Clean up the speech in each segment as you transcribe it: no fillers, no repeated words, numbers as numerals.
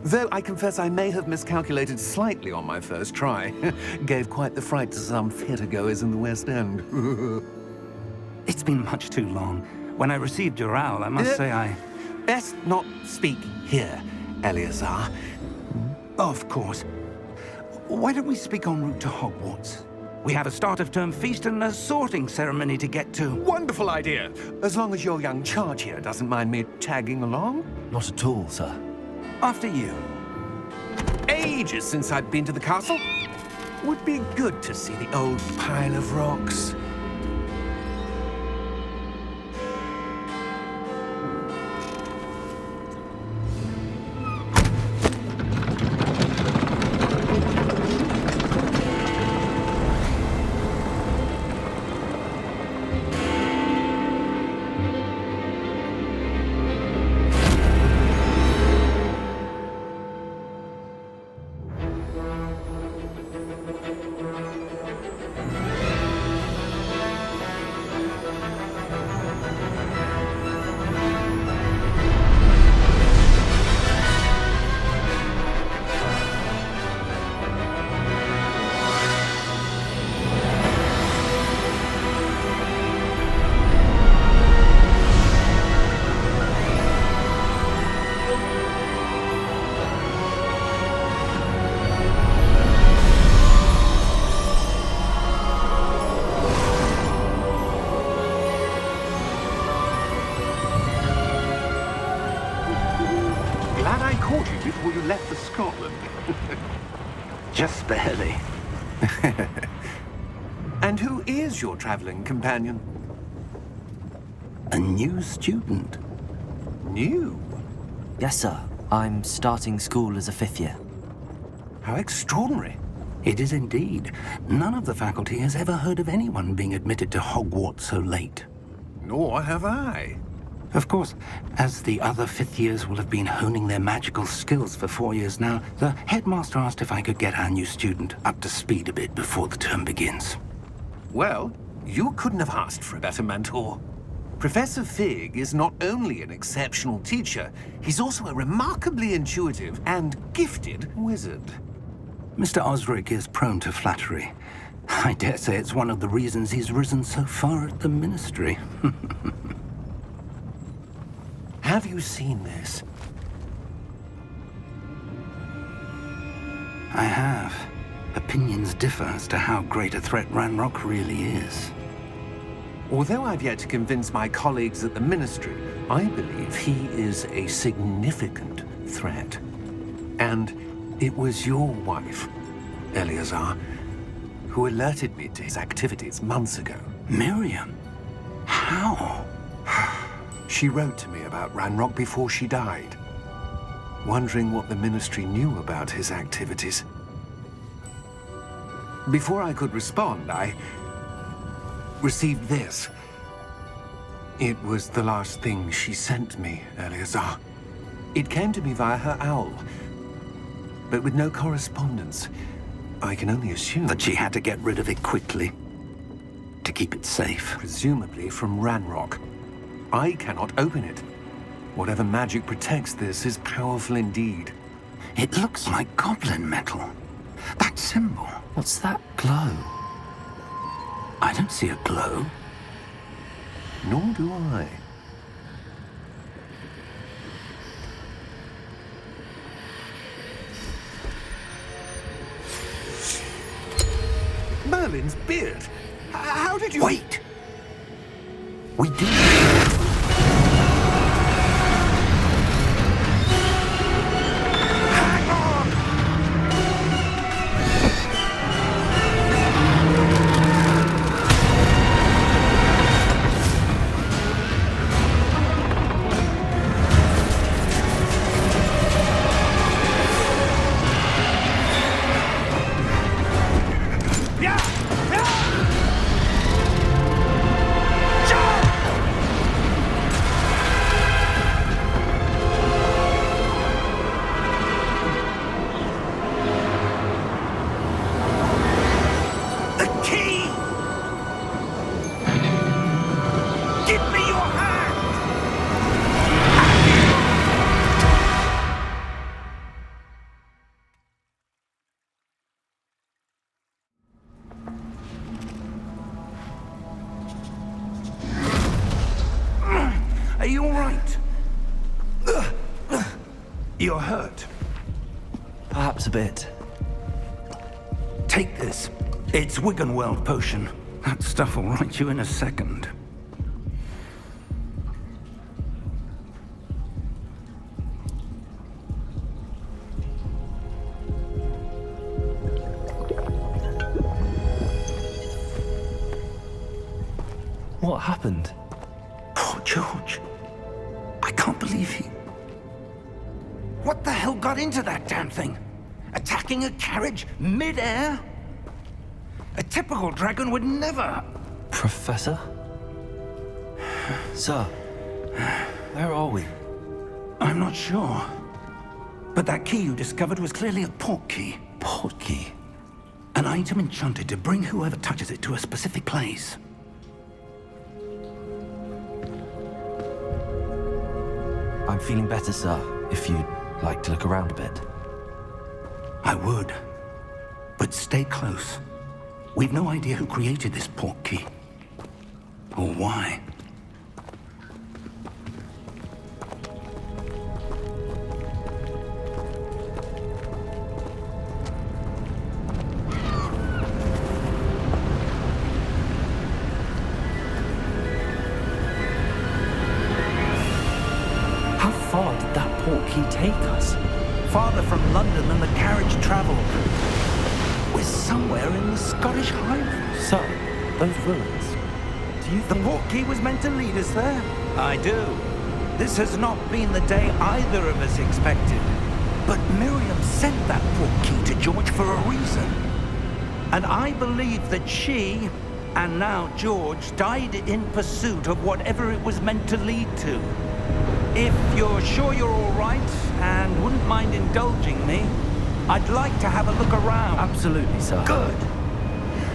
Though I confess I may have miscalculated slightly on my first try. Gave quite the fright to some theatre-goers in the West End. It's been much too long. When I received your owl, I must say I... Best not speak here, Eleazar. Of course. Why don't we speak en route to Hogwarts? We have a start-of-term feast and a sorting ceremony to get to. Wonderful idea! As long as your young charge here doesn't mind me tagging along. Not at all, sir. After you. Ages since I've been to the castle. Would be good to see the old pile of rocks. Before you left for Scotland. Just barely. And who is your traveling companion? A new student. New? Yes, sir. I'm starting school as a 5th year. How extraordinary. It is indeed. None of the faculty has ever heard of anyone being admitted to Hogwarts so late. Nor have I. Of course, as the other 5th years will have been honing their magical skills for 4 years now, the headmaster asked if I could get our new student up to speed a bit before the term begins. Well, you couldn't have asked for a better mentor. Professor Fig is not only an exceptional teacher, he's also a remarkably intuitive and gifted wizard. Mr. Osric is prone to flattery. I dare say it's one of the reasons he's risen so far at the Ministry. Have you seen this? I have. Opinions differ as to how great a threat Ranrock really is. Although I've yet to convince my colleagues at the Ministry, I believe he is a significant threat. And it was your wife, Eleazar, who alerted me to his activities months ago. Miriam? How? She wrote to me about Ranrock before she died, wondering what the Ministry knew about his activities. Before I could respond, I received this. It was the last thing she sent me, Eleazar. It came to me via her owl, but with no correspondence. I can only assume that she had to get rid of it quickly, to keep it safe. Presumably from Ranrock. I cannot open it. Whatever magic protects this is powerful indeed. It looks like goblin metal. That symbol. What's that glow? I don't see a glow. Nor do I. Merlin's beard. How did you... Wait! We do... You're hurt. Perhaps a bit. Take this. It's Wiggenweld potion. That stuff will right you in a second. What happened? Poor George. I can't believe he... What the hell got into that damn thing? Attacking a carriage mid-air? A typical dragon would never... Professor? Sir, where are we? I'm not sure. But that key you discovered was clearly a port key. Port key? An item enchanted to bring whoever touches it to a specific place. I'm feeling better, sir, if you'd like to look around a bit. I would. But stay close. We've no idea who created this port key. Or why. How far did that port key take us? Farther from London than the carriage traveled. We're somewhere in the Scottish Highlands. Sir, those ruins. Do you The think... port key was meant to lead us there? I do. This has not been the day either of us expected. But Miriam sent that port key to George for a reason. And I believe that she, and now George, died in pursuit of whatever it was meant to lead to. If you're sure you're all right, and wouldn't mind indulging me, I'd like to have a look around. Absolutely, sir. Good.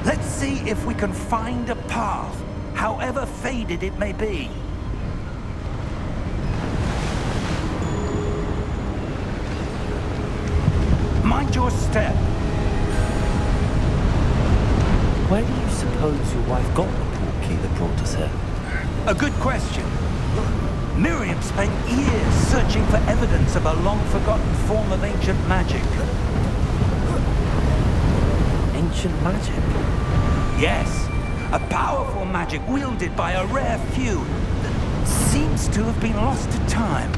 Let's see if we can find a path, however faded it may be. Mind your step. Where do you suppose your wife got the port key that brought us here? A good question. Miriam spent years searching for evidence of a long-forgotten form of ancient magic. Ancient magic? Yes, a powerful magic wielded by a rare few that seems to have been lost to time.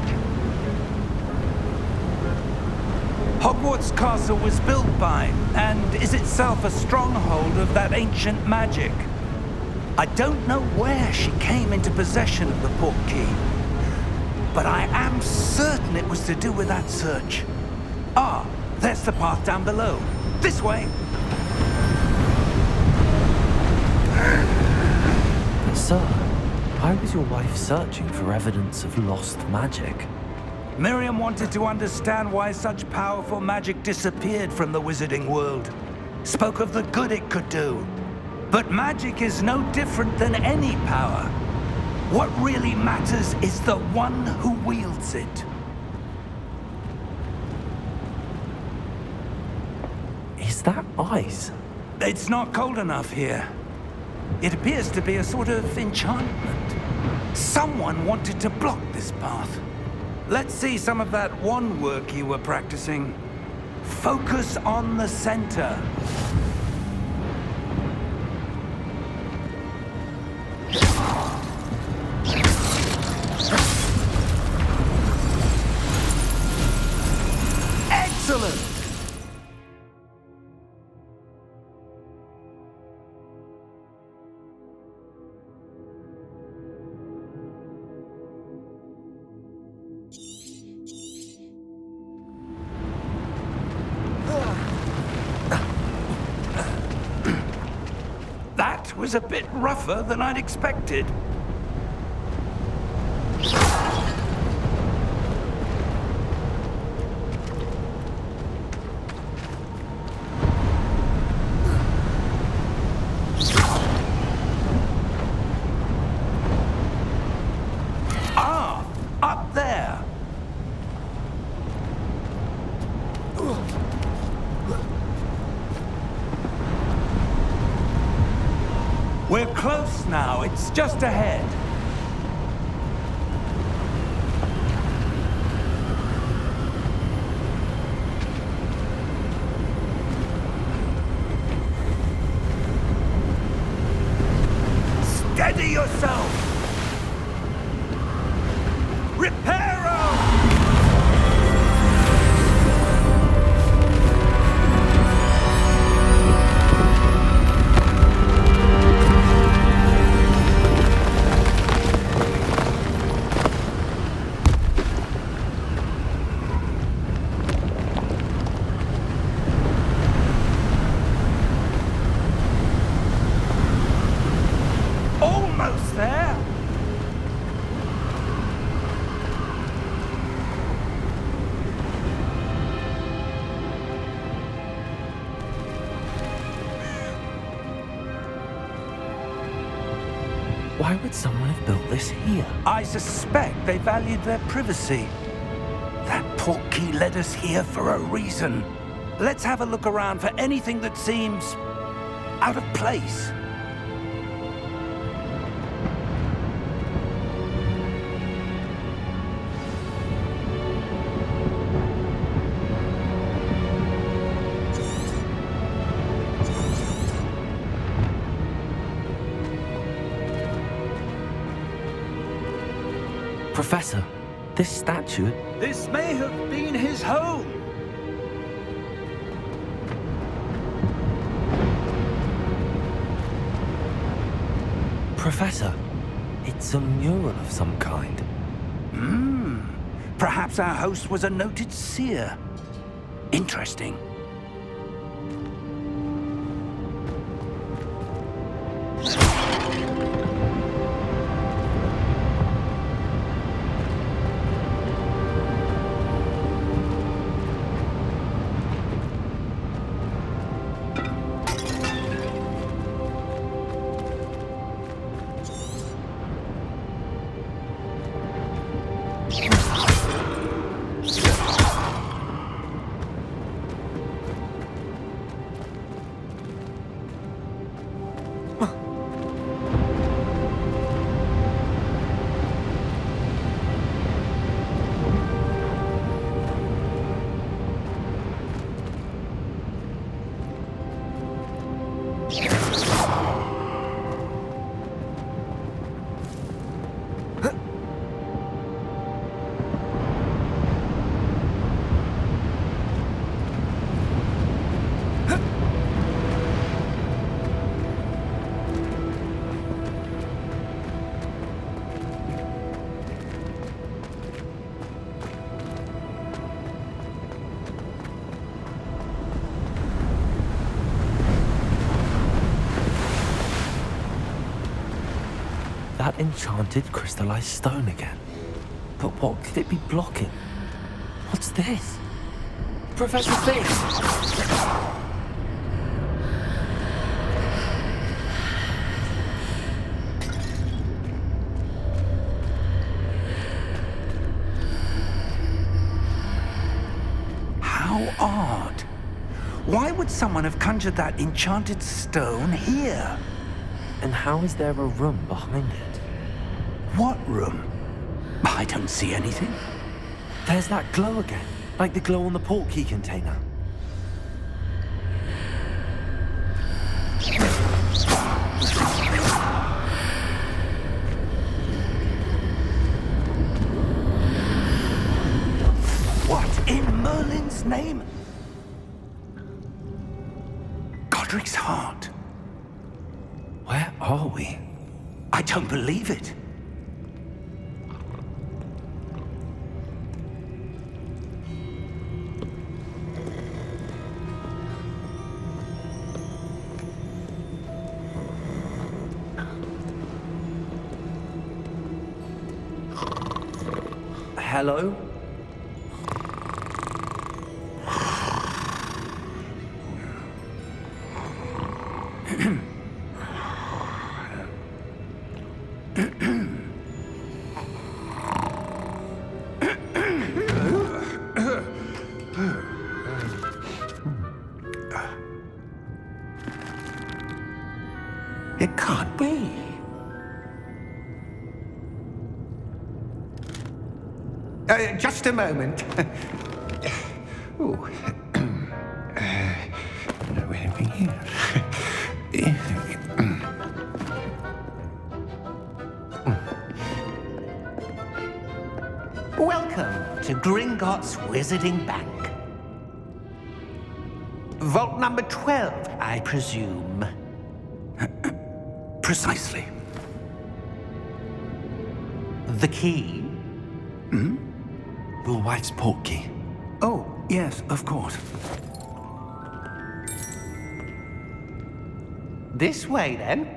Hogwarts Castle was built by, and is itself a stronghold of that ancient magic. I don't know where she came into possession of the port key, but I am certain it was to do with that search. Ah, there's the path down below. This way. But sir, why was your wife searching for evidence of lost magic? Miriam wanted to understand why such powerful magic disappeared from the wizarding world. Spoke of the good it could do. But magic is no different than any power. What really matters is the one who wields it. Is that ice? It's not cold enough here. It appears to be a sort of enchantment. Someone wanted to block this path. Let's see some of that wand work you were practicing. Focus on the center. Excellent! That was a bit rougher than I'd expected. Ah, up there. We're close now. It's just ahead. Why would someone have built this here? I suspect they valued their privacy. That portkey led us here for a reason. Let's have a look around for anything that seems out of place. Professor, this statue... This may have been his home. Professor, it's a mural of some kind. Perhaps our host was a noted seer. Interesting. That enchanted crystallized stone again. But what could it be blocking? What's this? Professor Fig! How odd. Why would someone have conjured that enchanted stone here? And how is there a room behind it? What room? I don't see anything. There's that glow again, like the glow on the portkey container. What in Merlin's name? Godric's heart. Where are we? I don't believe it. Hello? It can't be. Just a moment. Ooh. No, anything here. Welcome to Gringotts Wizarding Bank. Vault number 12, I presume. Precisely. The key? Your wife's portkey. Oh, yes, of course. This way, then.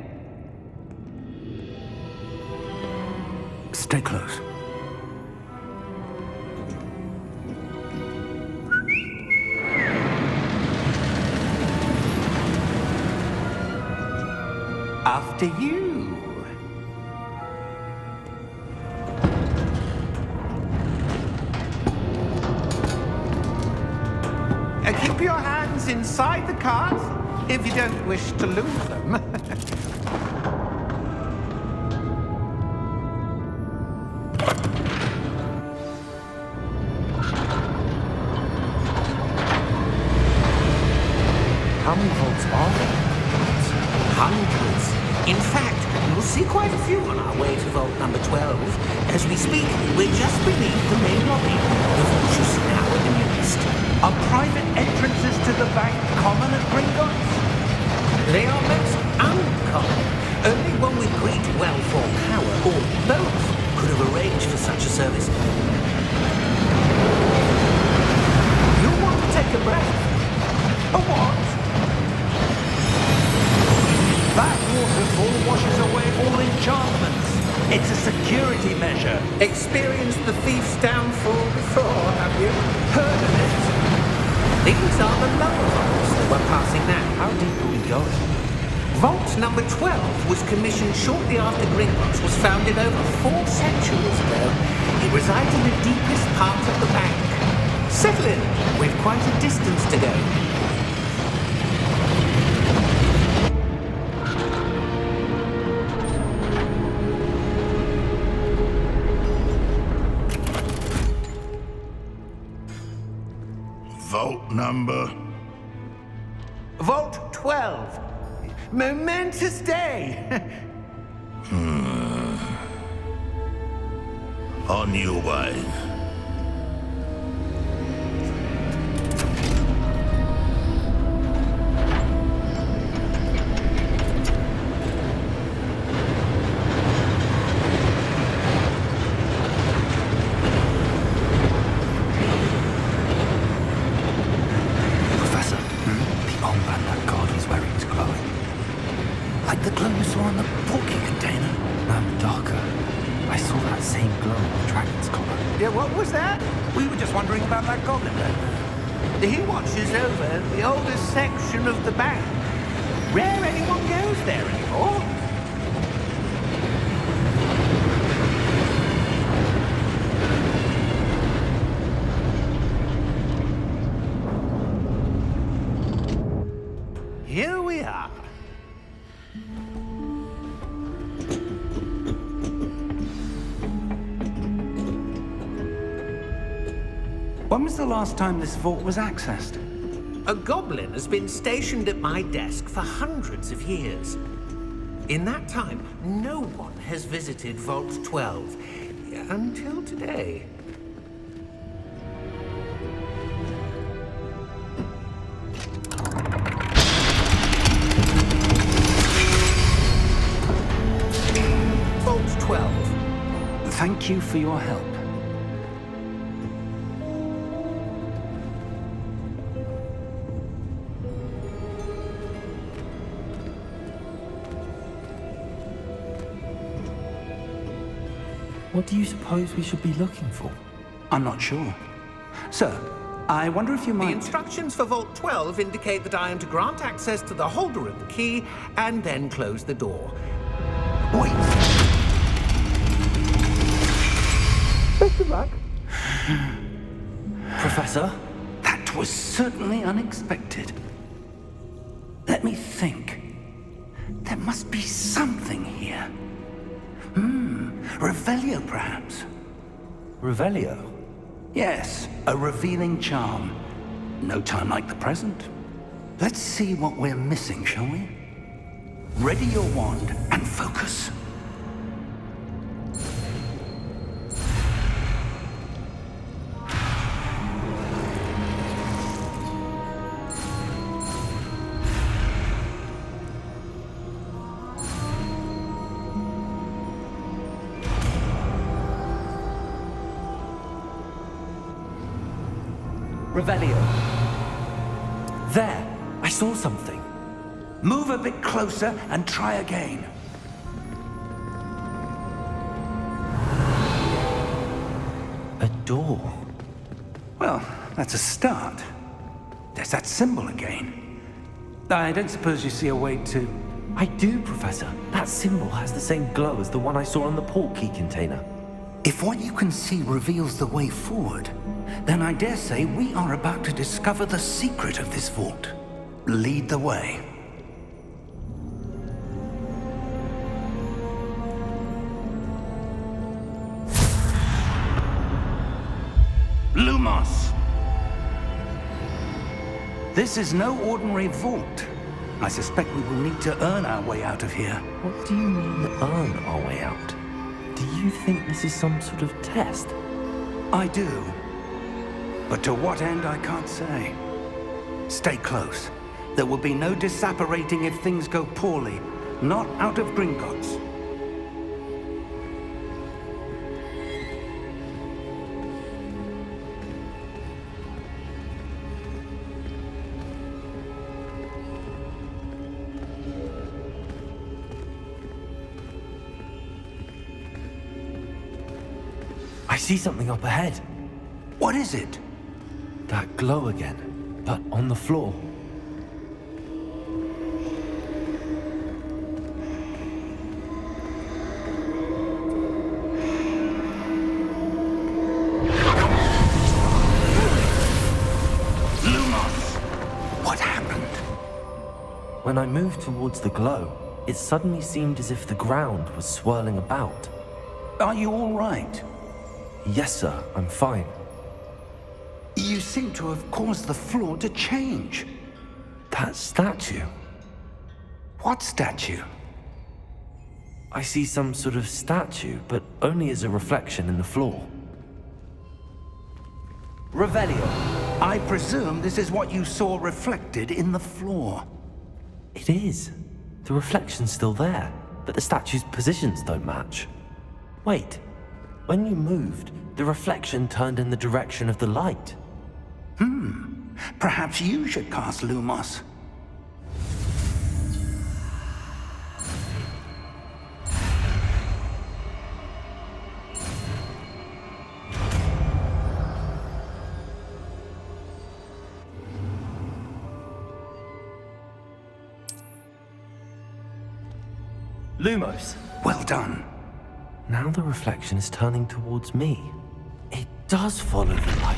Stay close. After you. Keep your hands inside the cart if you don't wish to lose them. How many vaults are there? Hundreds. In fact, you'll see quite a few on our way to vault number 12. As we speak, we're just beneath the main lobby. The vault you see now in the east. Are private entrances to the bank common at Gringotts? They are most uncommon. Only one with great well-formed power, or both, could have arranged for such a service. You want to take a breath? A what? That waterfall washes away all enchantments. It's a security measure. Experienced the thief's downfall before, have you? Heard of it? These are the lower vaults that we're passing now. How deep are we going? Vault number 12 was commissioned shortly after Gringotts was founded over 4 centuries ago. It resides in the deepest part of the bank. Settle in. We've quite a distance to go. Vault number? Vault 12. Momentous day. On your way. Professor, the armband that guard was wearing is glowing. Like the glow you saw on the porky container. Darker. I saw that same glow on the dragon's collar. Yeah, what was that? We were just wondering about that goblin then. He watches over the oldest section of the bank. Rare anyone goes there anymore. Here we are. When was the last time this vault was accessed? A goblin has been stationed at my desk for hundreds of years. In that time, no one has visited Vault 12 until today. Vault 12. Thank you for your help. What do you suppose we should be looking for? I'm not sure. Sir, I wonder if you The might... instructions for Vault 12 indicate that I am to grant access to the holder of the key and then close the door. Wait! Best of luck. Professor? That was certainly unexpected. Let me think. There must be something here. Revelio, perhaps? Revelio? Yes, a revealing charm. No time like the present. Let's see what we're missing, shall we? Ready your wand and focus. Revelio. There! I saw something. Move a bit closer and try again. A door. Well, that's a start. There's that symbol again. I don't suppose you see a way to... I do, Professor. That symbol has the same glow as the one I saw on the port key container. If what you can see reveals the way forward, Then I dare say we are about to discover the secret of this vault. Lead the way. Lumos! This is no ordinary vault. I suspect we will need to earn our way out of here. What do you mean, earn our way out? Do you think this is some sort of test? I do. But to what end, I can't say. Stay close. There will be no disapparating if things go poorly. Not out of Gringotts. I see something up ahead. What is it? That glow again, but on the floor. Lumos! What happened? When I moved towards the glow, it suddenly seemed as if the ground was swirling about. Are you all right? Yes, sir, I'm fine. You seem to have caused the floor to change. That statue. What statue? I see some sort of statue, but only as a reflection in the floor. Revelio, I presume this is what you saw reflected in the floor. It is. The reflection's still there, but the statue's positions don't match. Wait, when you moved, the reflection turned in the direction of the light. Perhaps you should cast Lumos. Lumos! Well done. Now the reflection is turning towards me. It does follow the light.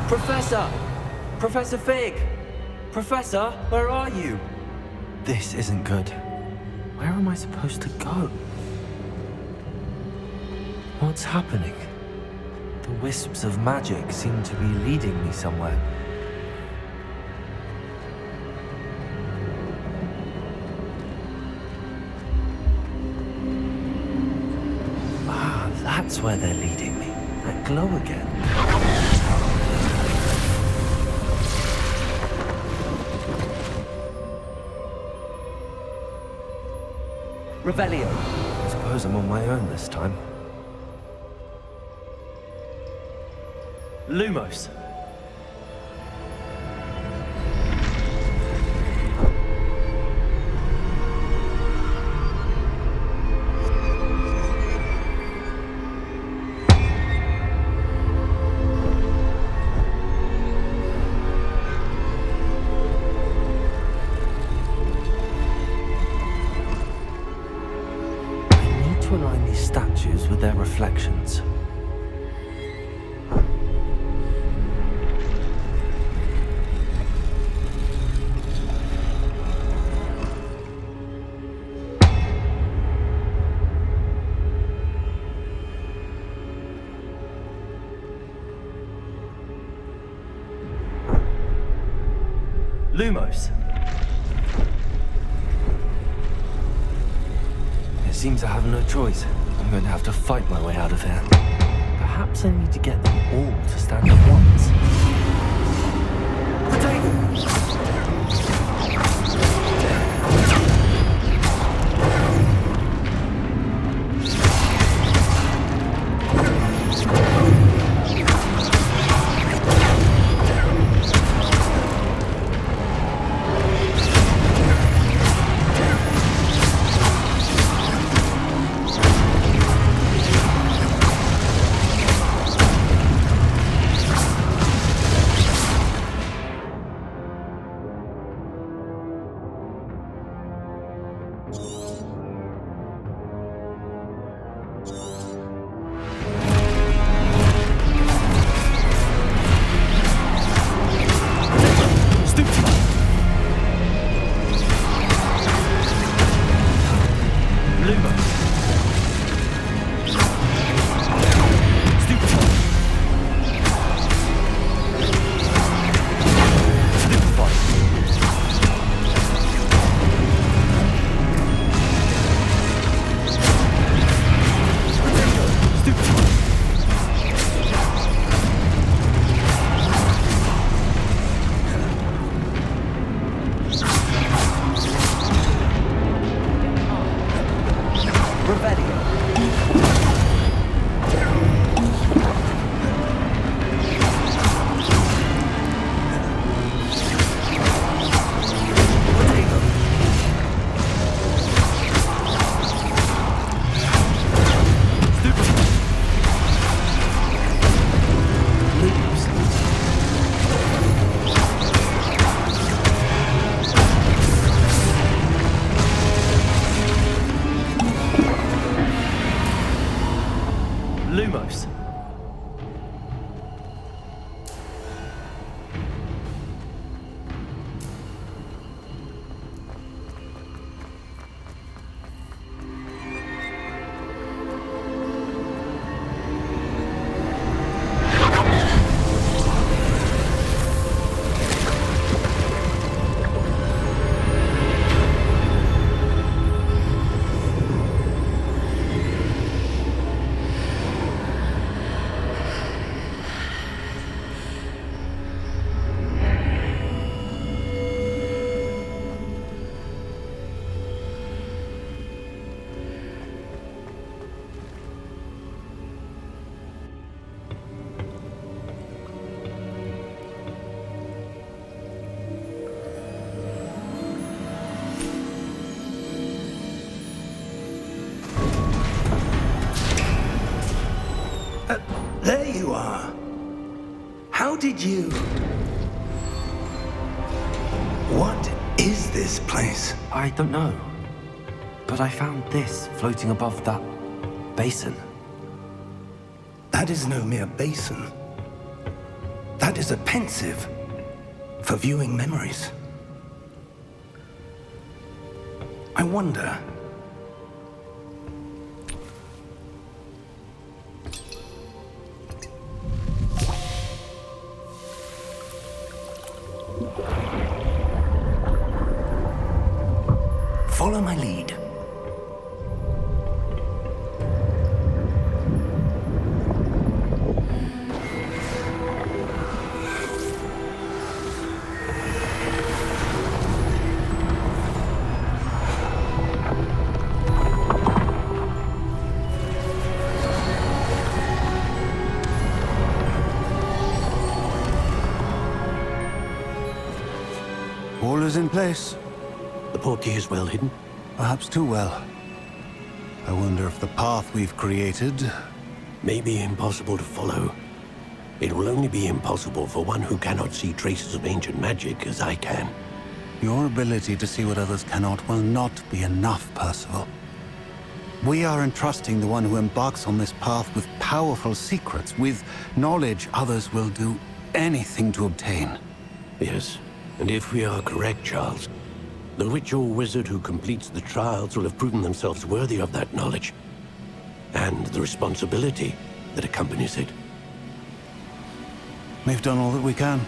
Professor! Professor Fig! Professor, where are you? This isn't good. Where am I supposed to go? What's happening? The wisps of magic seem to be leading me somewhere. Ah, that's where they're leading me. That glow again. Revelio. I suppose I'm on my own this time. Lumos. statues with their reflections. Lumos. It seems I have no choice. I'm going to have to fight my way out of here. Perhaps I need to get them all to stand at once. Lumos. There you are. How did you... What is this place? I don't know. But I found this floating above that basin. That is no mere basin. That is a pensive for viewing memories. I wonder... Follow my lead. All is in place. The portkey is well hidden. Perhaps too well. I wonder if the path we've created... May be impossible to follow. It will only be impossible for one who cannot see traces of ancient magic as I can. Your ability to see what others cannot will not be enough, Percival. We are entrusting the one who embarks on this path with powerful secrets, with knowledge others will do anything to obtain. Yes, and if we are correct, Charles, the witch or wizard who completes the trials will have proven themselves worthy of that knowledge, and the responsibility that accompanies it. We've done all that we can.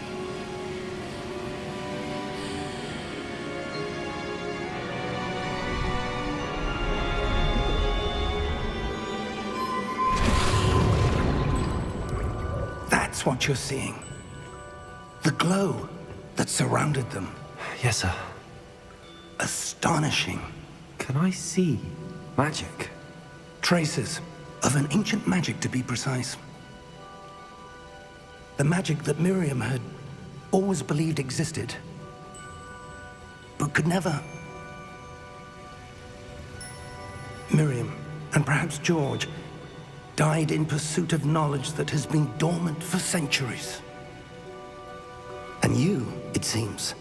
That's what you're seeing. The glow that surrounded them. Yes, sir. Astonishing. Can I see magic? Traces of an ancient magic, to be precise. The magic that Miriam had always believed existed, but could never. Miriam, and perhaps George, died in pursuit of knowledge that has been dormant for centuries. And you, it seems,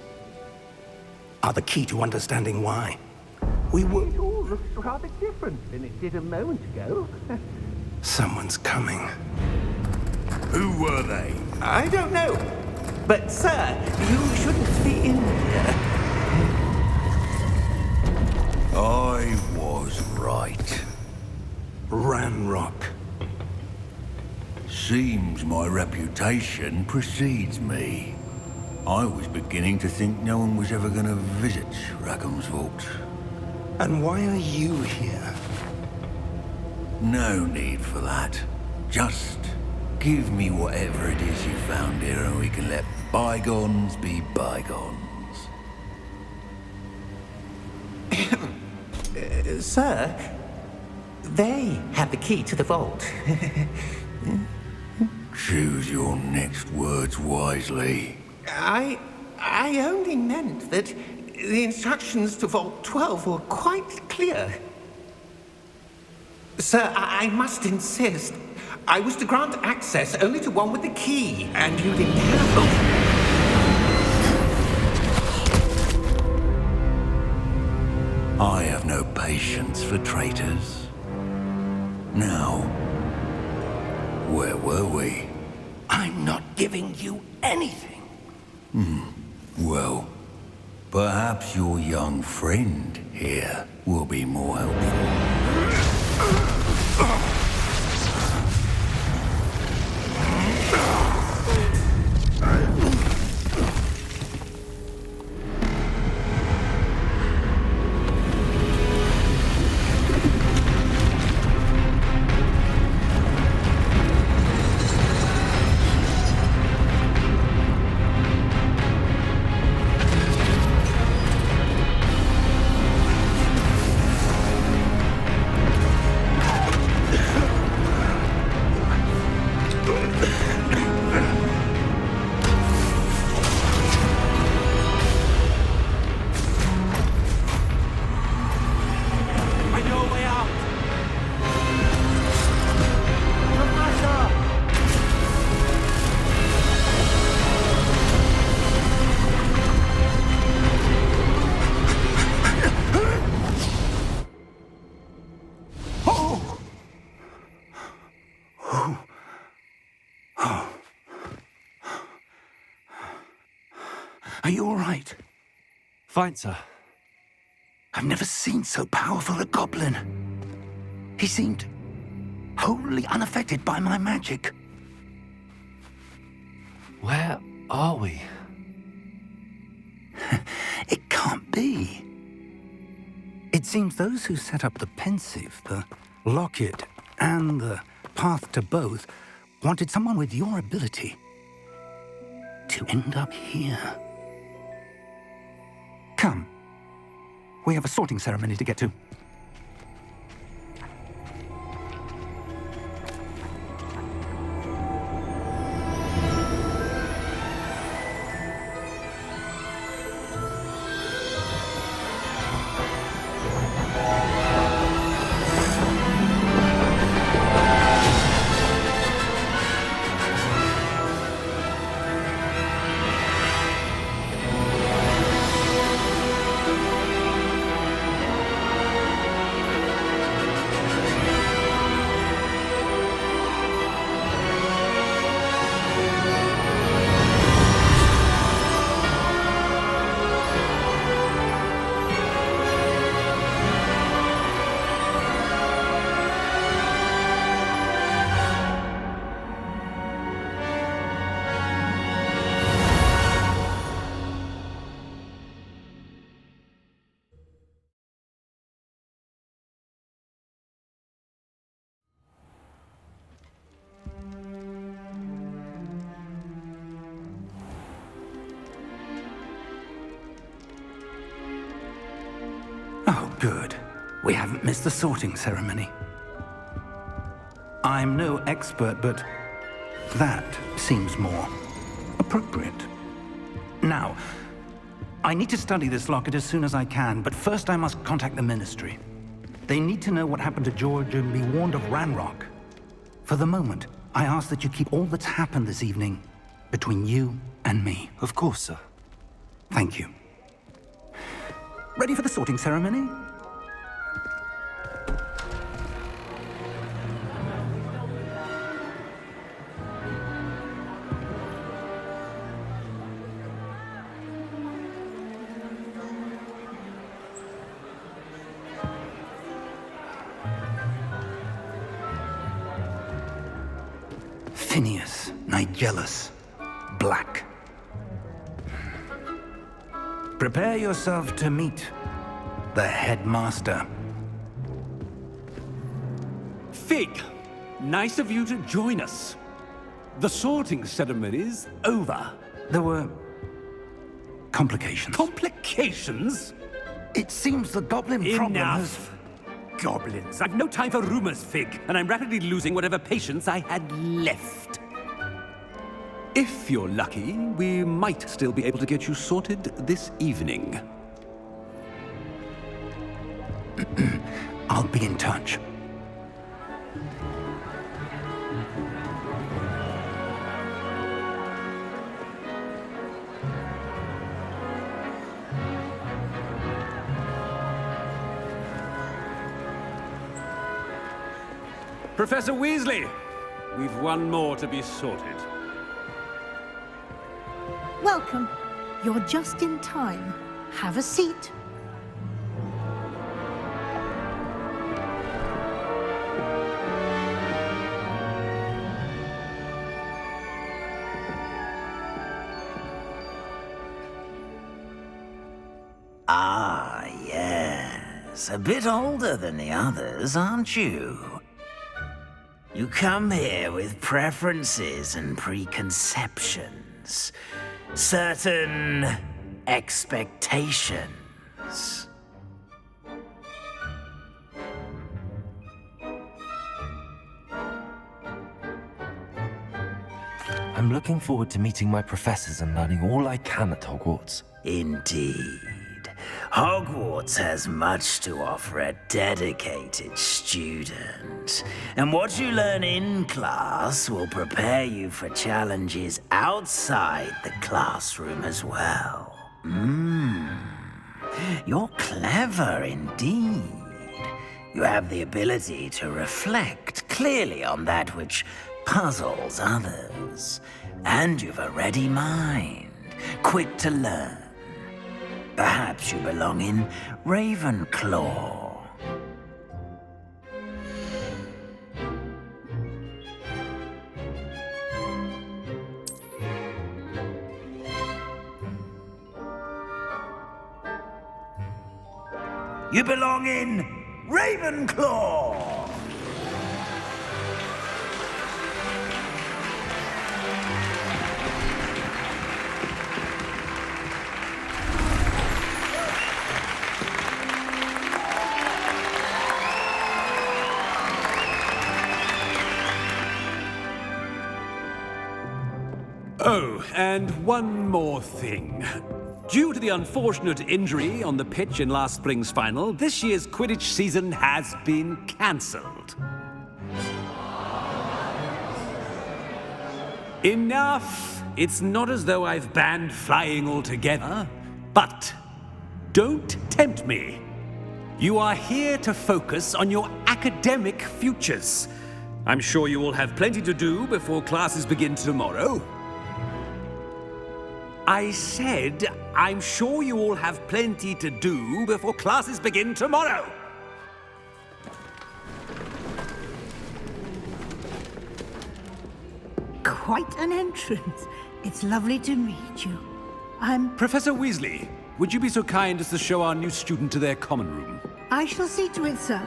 are the key to understanding why. We were... It all looks rather different than it did a moment ago. Someone's coming. Who were they? I don't know. But, sir, you shouldn't be in here. I was right. Ranrock. Seems my reputation precedes me. I was beginning to think no one was ever going to visit Rackham's vault. And why are you here? No need for that. Just give me whatever it is you found here and we can let bygones be bygones. Sir, they have the key to the vault. Choose your next words wisely. I only meant that the instructions to Vault 12 were quite clear. Sir, I must insist. I was to grant access only to one with the key, and you didn't have them. I have no patience for traitors. Now, where were we? I'm not giving you anything. Well, perhaps your young friend here will be more helpful. Are you all right? Fine, sir. I've never seen so powerful a goblin. He seemed wholly unaffected by my magic. Where are we? It can't be. It seems those who set up the pensive, the locket, and the path to both wanted someone with your ability to end up here. Come. We have a sorting ceremony to get to. Good. We haven't missed the sorting ceremony. I'm no expert, but that seems more appropriate. Now, I need to study this locket as soon as I can, but first I must contact the Ministry. They need to know what happened to George and be warned of Ranrock. For the moment, I ask that you keep all that's happened this evening between you and me. Of course, sir. Thank you. Ready for the sorting ceremony? Phineas, Nigellus, Black. Prepare yourself to meet the headmaster. Fig, nice of you to join us. The sorting ceremony's over. There were complications. Complications? It seems the goblin problem has... Enough! Goblins. I've no time for rumors, Fig, and I'm rapidly losing whatever patience I had left. If you're lucky, we might still be able to get you sorted this evening. I'll be in touch. Professor Weasley, we've one more to be sorted. Welcome. You're just in time. Have a seat. Ah, yes. A bit older than the others, aren't you? You come here with preferences and preconceptions. Certain expectations. I'm looking forward to meeting my professors and learning all I can at Hogwarts. Indeed. Hogwarts has much to offer a dedicated student. And what you learn in class will prepare you for challenges outside the classroom as well. You're clever indeed. You have the ability to reflect clearly on that which puzzles others. And you've a ready mind, quick to learn. Perhaps you belong in Ravenclaw. You belong in Ravenclaw! Oh, and one more thing. Due to the unfortunate injury on the pitch in last spring's final, this year's Quidditch season has been cancelled. Enough! It's not as though I've banned flying altogether, but don't tempt me. You are here to focus on your academic futures. I'm sure you will have plenty to do before classes begin tomorrow. I said, I'm sure you all have plenty to do before classes begin tomorrow. Quite an entrance. It's lovely to meet you. I'm... Professor Weasley, would you be so kind as to show our new student to their common room? I shall see to it, sir.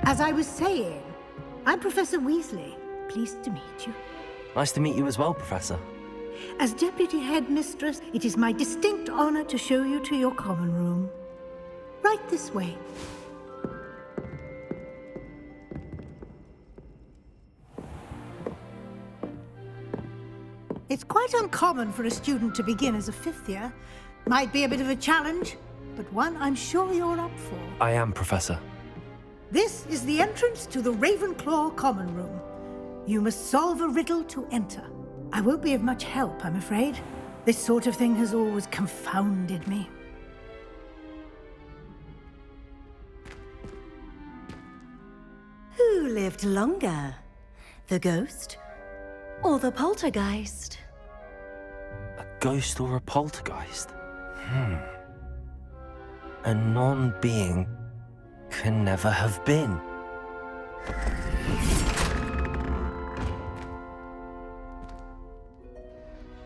As I was saying, I'm Professor Weasley. Pleased to meet you. Nice to meet you as well, Professor. As Deputy Headmistress, it is my distinct honor to show you to your common room. Right this way. It's quite uncommon for a student to begin as a fifth year. Might be a bit of a challenge, but one I'm sure you're up for. I am, Professor. This is the entrance to the Ravenclaw Common Room. You must solve a riddle to enter. I won't be of much help, I'm afraid. This sort of thing has always confounded me. Who lived longer? The ghost or the poltergeist? A ghost or a poltergeist? A non-being can never have been.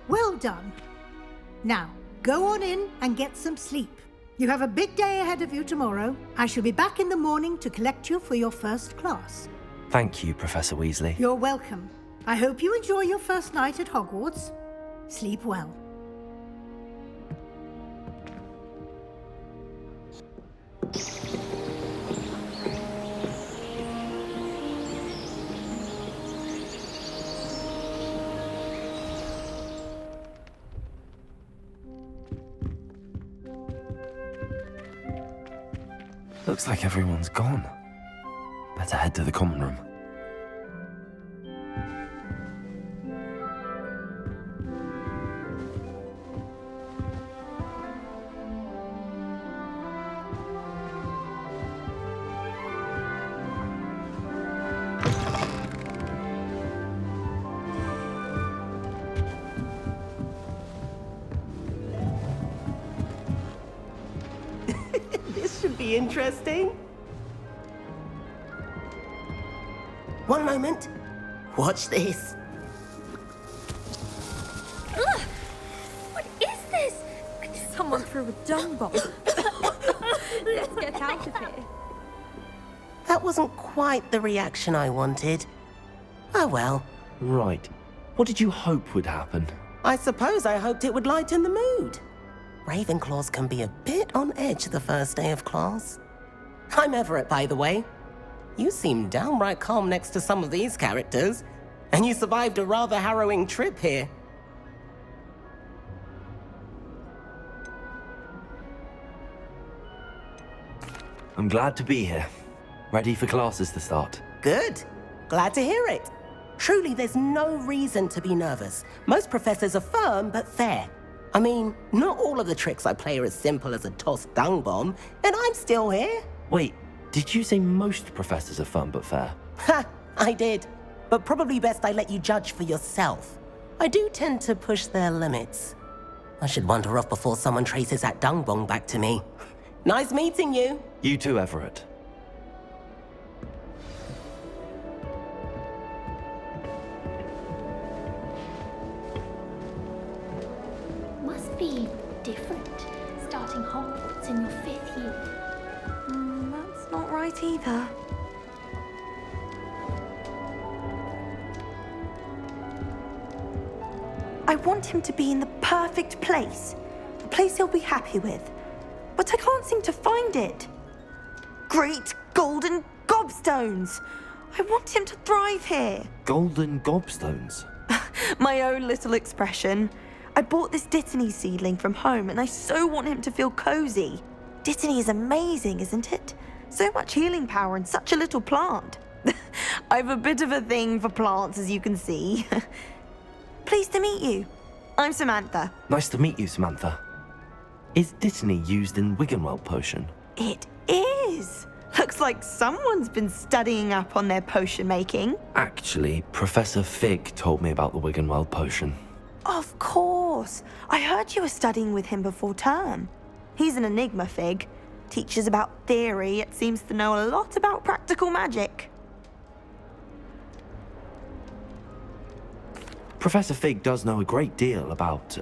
Well done. Now, go on in and get some sleep. You have a big day ahead of you tomorrow. I shall be back in the morning to collect you for your first class. Thank you, Professor Weasley. You're welcome. I hope you enjoy your first night at Hogwarts. Sleep well. Looks like everyone's gone. Better head to the common room. This should be interesting. One moment. Watch this. Ugh! What is this? Someone threw a dung bomb. Let's get out of here. That wasn't quite the reaction I wanted. Oh well. Right. What did you hope would happen? I suppose I hoped it would lighten the mood. Ravenclaws can be a bit on edge the first day of class. I'm Everett, by the way. You seem downright calm next to some of these characters, and you survived a rather harrowing trip here. I'm glad to be here. Ready for classes to start. Good. Glad to hear it. Truly, there's no reason to be nervous. Most professors are firm but fair. I mean, not all of the tricks I play are as simple as a tossed dung bomb, and I'm still here. Wait, did you say most professors are fun but fair? Ha! I did. But probably best I let you judge for yourself. I do tend to push their limits. I should wander off before someone traces that dung bomb back to me. Nice meeting you. You too, Everett. Must be different, starting Hogwarts in your 5th year. That's not right either. I want him to be in the perfect place. A place he'll be happy with. But I can't seem to find it. Great golden gobstones! I want him to thrive here. Golden gobstones? My own little expression. I bought this Dittany seedling from home and I so want him to feel cozy. Dittany is amazing, isn't it? So much healing power in such a little plant. I have a bit of a thing for plants, as you can see. Pleased to meet you. I'm Samantha. Nice to meet you, Samantha. Is Dittany used in Wiggenweld potion? It is. Looks like someone's been studying up on their potion making. Actually, Professor Fig told me about the Wiggenweld potion. Of course. I heard you were studying with him before term. He's an enigma, Fig. Teaches about theory, yet seems to know a lot about practical magic. Professor Fig does know a great deal about,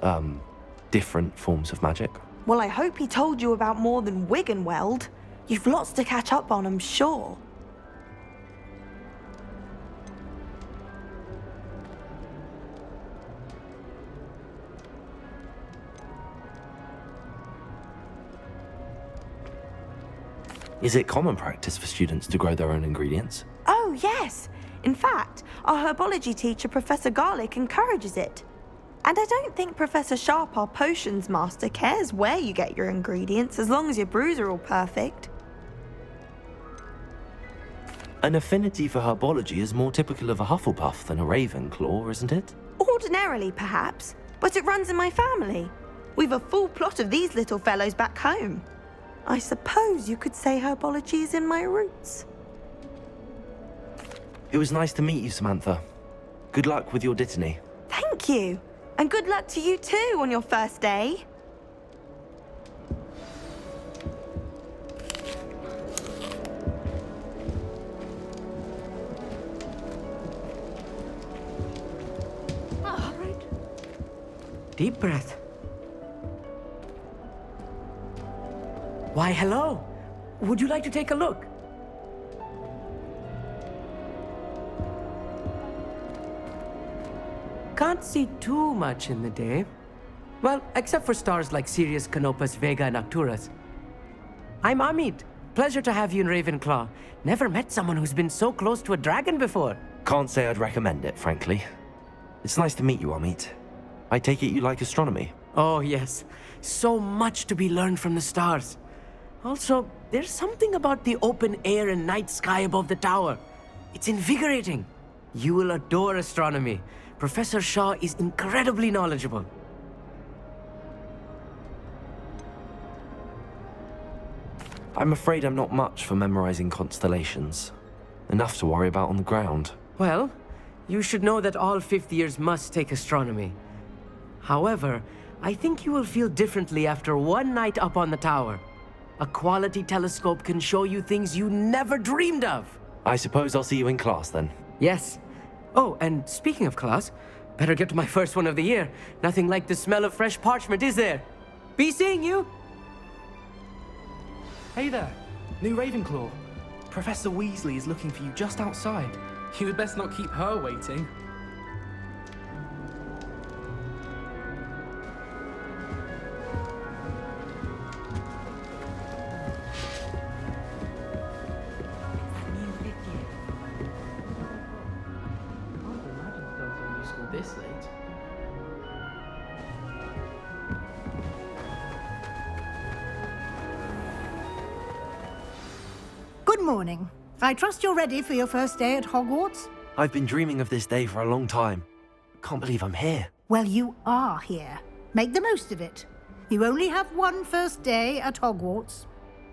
different forms of magic. Well, I hope he told you about more than Wiggenweld. You've lots to catch up on, I'm sure. Is it common practice for students to grow their own ingredients? Oh, yes. In fact, our herbology teacher, Professor Garlic, encourages it. And I don't think Professor Sharp, our potions master, cares where you get your ingredients as long as your brews are all perfect. An affinity for herbology is more typical of a Hufflepuff than a Ravenclaw, isn't it? Ordinarily, perhaps, but it runs in my family. We've a full plot of these little fellows back home. I suppose you could say herbology is in my roots. It was nice to meet you, Samantha. Good luck with your Dittany. Thank you. And good luck to you too on your first day. All right. Deep breath. Why, hello. Would you like to take a look? Can't see too much in the day. Well, except for stars like Sirius, Canopus, Vega, and Arcturus. I'm Amit. Pleasure to have you in Ravenclaw. Never met someone who's been so close to a dragon before. Can't say I'd recommend it, frankly. It's nice to meet you, Amit. I take it you like astronomy? Oh, yes. So much to be learned from the stars. Also, there's something about the open air and night sky above the tower. It's invigorating. You will adore astronomy. Professor Shaw is incredibly knowledgeable. I'm afraid I'm not much for memorizing constellations. Enough to worry about on the ground. Well, you should know that all fifth years must take astronomy. However, I think you will feel differently after one night up on the tower. A quality telescope can show you things you never dreamed of. I suppose I'll see you in class then. Yes. Oh, and speaking of class, better get to my first one of the year. Nothing like the smell of fresh parchment, is there? Be seeing you! Hey there, new Ravenclaw. Professor Weasley is looking for you just outside. You had best not keep her waiting. This late. Good morning. I trust you're ready for your first day at Hogwarts? I've been dreaming of this day for a long time. Can't believe I'm here. Well, you are here. Make the most of it. You only have one first day at Hogwarts.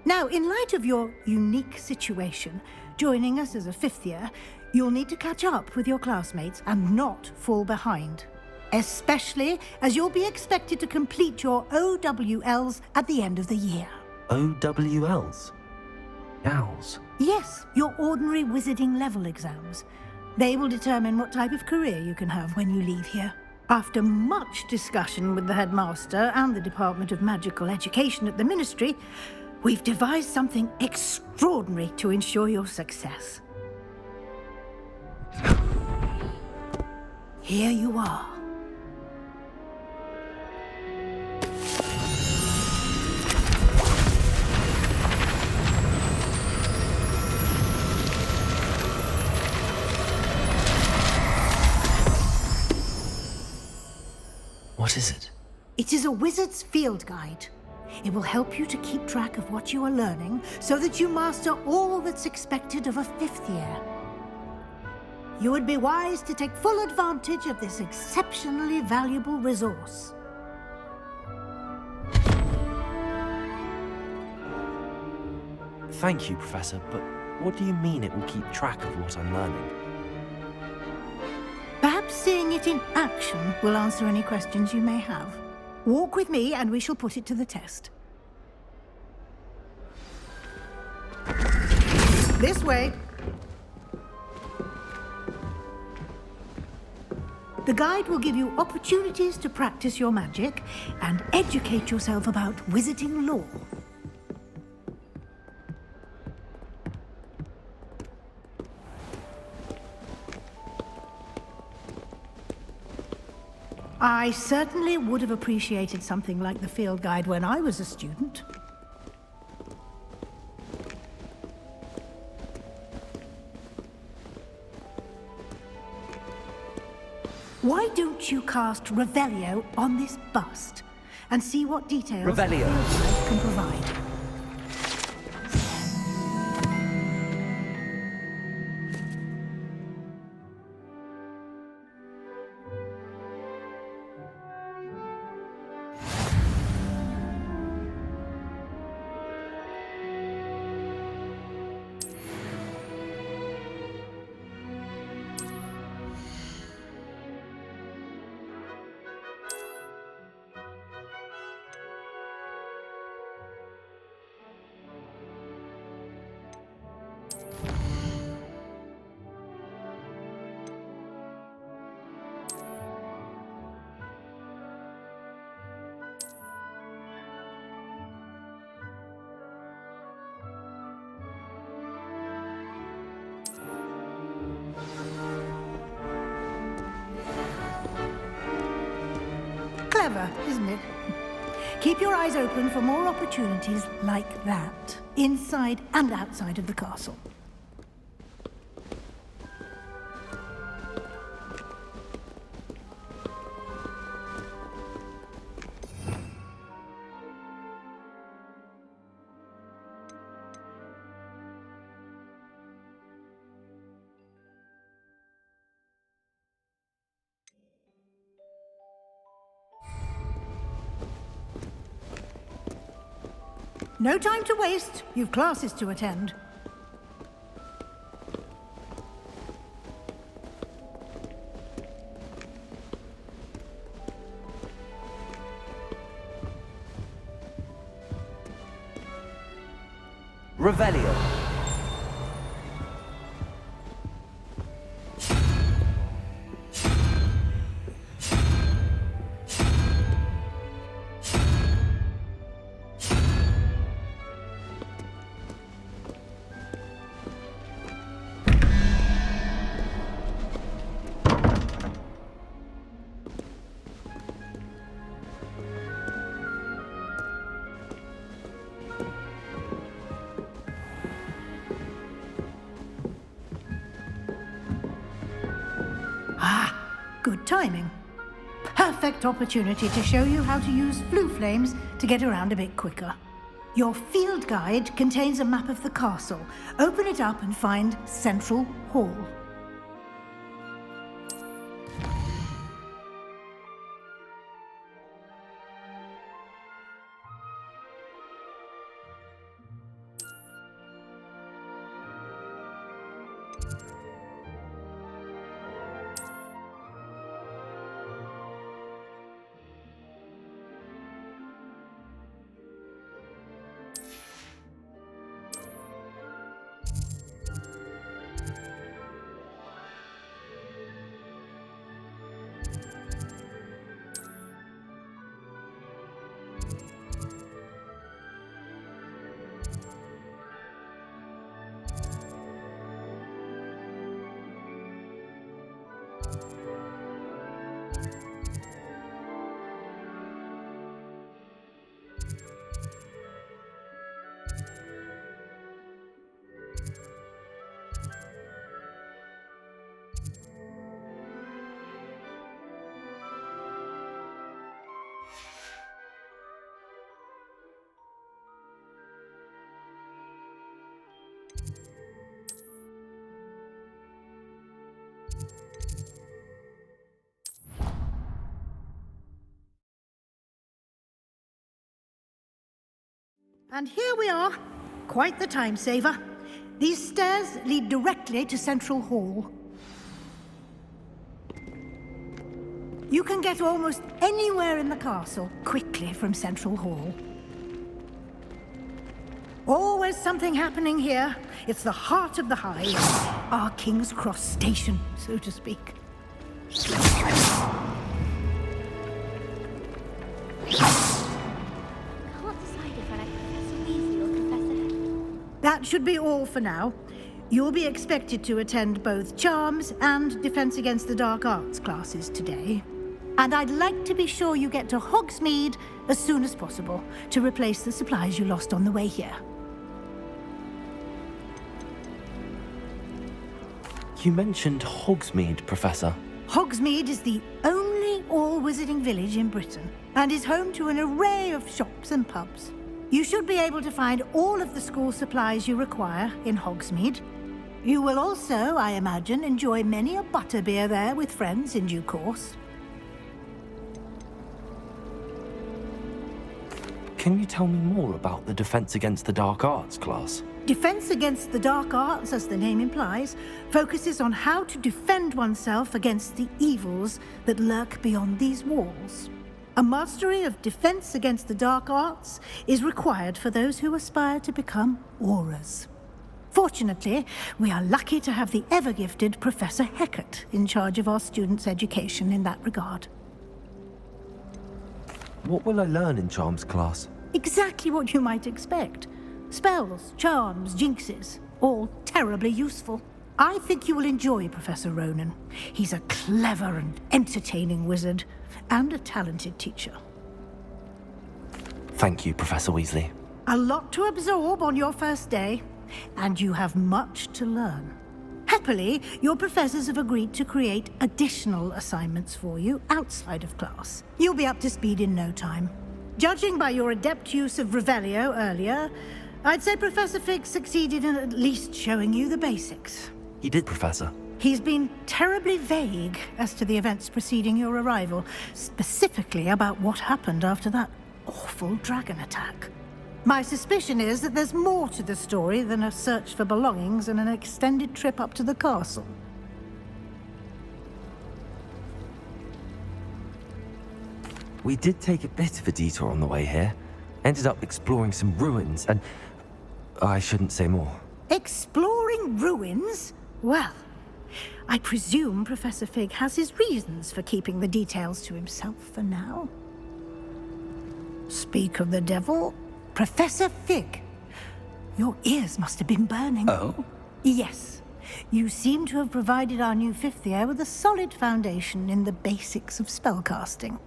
Now, in light of your unique situation, joining us as a fifth year, you'll need to catch up with your classmates and not fall behind. Especially as you'll be expected to complete your OWLs at the end of the year. OWLs? Owls? Yes, your ordinary wizarding level exams. They will determine what type of career you can have when you leave here. After much discussion with the headmaster and the Department of Magical Education at the Ministry, we've devised something extraordinary to ensure your success. Here you are. What is it? It is a wizard's field guide. It will help you to keep track of what you are learning so that you master all that's expected of a fifth year. You would be wise to take full advantage of this exceptionally valuable resource. Thank you, Professor, but what do you mean it will keep track of what I'm learning? Perhaps seeing it in action will answer any questions you may have. Walk with me and we shall put it to the test. This way. The guide will give you opportunities to practice your magic and educate yourself about wizarding lore. I certainly would have appreciated something like the field guide when I was a student. Why don't you cast Revelio on this bust and see what details Revelio. the field guide can provide? Clever, isn't it? Keep your eyes open for more opportunities like that, inside and outside of the castle. No time to waste. You've classes to attend. Revelio. Good timing. Perfect opportunity to show you how to use flue flames to get around a bit quicker. Your field guide contains a map of the castle. Open it up and find Central Hall. And here we are. Quite the time saver. These stairs lead directly to Central Hall. You can get almost anywhere in the castle quickly from Central Hall. Always something happening here. It's the heart of the Hive, our King's Cross station, so to speak. That should be all for now. You'll be expected to attend both Charms and Defense Against the Dark Arts classes today. And I'd like to be sure you get to Hogsmeade as soon as possible to replace the supplies you lost on the way here. You mentioned Hogsmeade, Professor. Hogsmeade is the only all-wizarding village in Britain and is home to an array of shops and pubs. You should be able to find all of the school supplies you require in Hogsmeade. You will also, I imagine, enjoy many a butterbeer there with friends in due course. Can you tell me more about the Defense Against the Dark Arts class? Defense Against the Dark Arts, as the name implies, focuses on how to defend oneself against the evils that lurk beyond these walls. A mastery of Defense Against the Dark Arts is required for those who aspire to become Aurors. Fortunately, we are lucky to have the ever-gifted Professor Hecat in charge of our students' education in that regard. What will I learn in Charms class? Exactly what you might expect. Spells, charms, jinxes, all terribly useful. I think you will enjoy Professor Ronan. He's a clever and entertaining wizard, and a talented teacher. Thank you, Professor Weasley. A lot to absorb on your first day, and you have much to learn. Happily, your professors have agreed to create additional assignments for you outside of class. You'll be up to speed in no time. Judging by your adept use of Revelio earlier, I'd say Professor Fig succeeded in at least showing you the basics. He did, Professor. He's been terribly vague as to the events preceding your arrival, specifically about what happened after that awful dragon attack. My suspicion is that there's more to the story than a search for belongings and an extended trip up to the castle. We did take a bit of a detour on the way here. Ended up exploring some ruins and... I shouldn't say more. Exploring ruins? Well, I presume Professor Fig has his reasons for keeping the details to himself for now. Speak of the devil, Professor Fig. Your ears must have been burning. Oh? Yes. You seem to have provided our new fifth year with a solid foundation in the basics of spellcasting.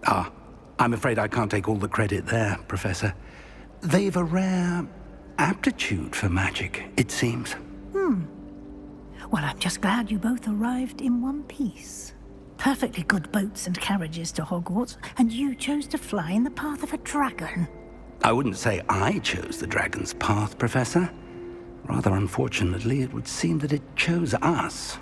Ah, I'm afraid I can't take all the credit there, Professor. They've a rare aptitude for magic, it seems. Well, I'm just glad you both arrived in one piece. Perfectly good boats and carriages to Hogwarts, and you chose to fly in the path of a dragon. I wouldn't say I chose the dragon's path, Professor. Rather unfortunately, it would seem that it chose us.